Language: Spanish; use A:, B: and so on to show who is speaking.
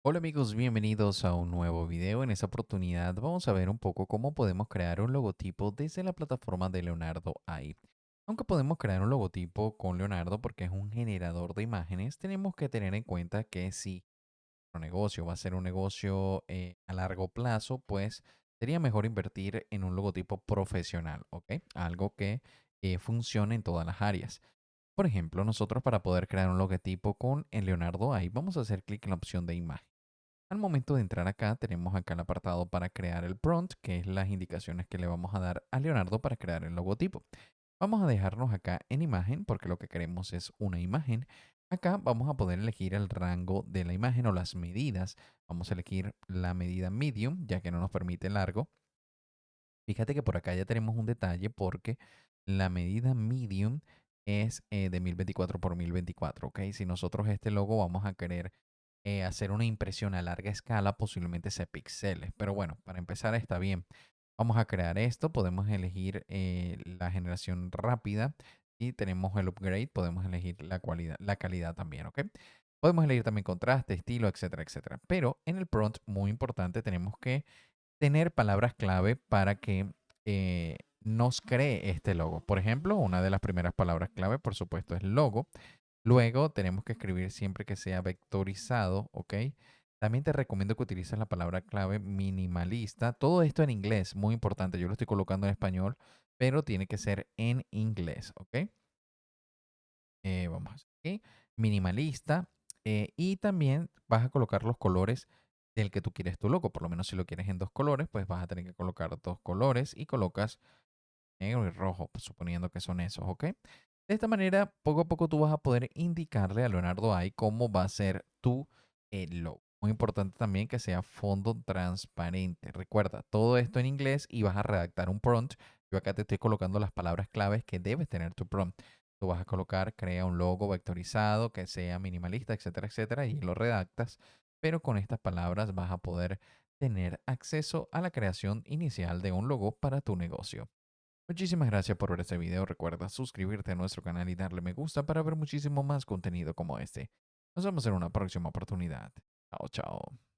A: Hola amigos, bienvenidos a un nuevo video. En esta oportunidad vamos a ver un poco cómo podemos crear un logotipo desde la plataforma de Leonardo AI. Aunque podemos crear un logotipo con Leonardo porque es un generador de imágenes, tenemos que tener en cuenta que si nuestro negocio va a ser un negocio a largo plazo, pues sería mejor invertir en un logotipo profesional, ¿ok? Algo que funcione en todas las áreas. Por ejemplo, nosotros para poder crear un logotipo con el Leonardo AI, vamos a hacer clic en la opción de imagen. Al momento de entrar acá, tenemos acá el apartado para crear el prompt, que es las indicaciones que le vamos a dar a Leonardo para crear el logotipo. Vamos a dejarnos acá en imagen, porque lo que queremos es una imagen. Acá vamos a poder elegir el rango de la imagen o las medidas. Vamos a elegir la medida medium, ya que no nos permite largo. Fíjate que por acá ya tenemos un detalle porque la medida medium es de 1024 por 1024, ¿ok? Si nosotros este logo vamos a querer hacer una impresión a larga escala, posiblemente sea píxeles. Pero bueno, para empezar está bien. Vamos a crear esto, podemos elegir la generación rápida y tenemos el upgrade, podemos elegir la calidad también, ¿ok? Podemos elegir también contraste, estilo, etcétera, etcétera. Pero en el prompt, muy importante, tenemos que tener palabras clave para que nos cree este logo. Por ejemplo, una de las primeras palabras clave, por supuesto, es logo. Luego tenemos que escribir siempre que sea vectorizado, ¿ok? También te recomiendo que utilices la palabra clave minimalista. Todo esto en inglés, muy importante. Yo lo estoy colocando en español, pero tiene que ser en inglés, ¿ok? Vamos a hacer aquí, minimalista. Y también vas a colocar los colores del que tú quieres tu logo. Por lo menos si lo quieres en dos colores, pues vas a tener que colocar dos colores y colocas negro y rojo, pues, suponiendo que son esos, ¿ok? De esta manera, poco a poco tú vas a poder indicarle a Leonardo AI cómo va a ser tu logo. Muy importante también que sea fondo transparente. Recuerda, todo esto en inglés y vas a redactar un prompt. Yo acá te estoy colocando las palabras claves que debes tener tu prompt. Tú vas a colocar, crea un logo vectorizado que sea minimalista, etcétera, etcétera, y lo redactas. Pero con estas palabras vas a poder tener acceso a la creación inicial de un logo para tu negocio. Muchísimas gracias por ver este video. Recuerda suscribirte a nuestro canal y darle me gusta para ver muchísimo más contenido como este. Nos vemos en una próxima oportunidad. Chao, chao.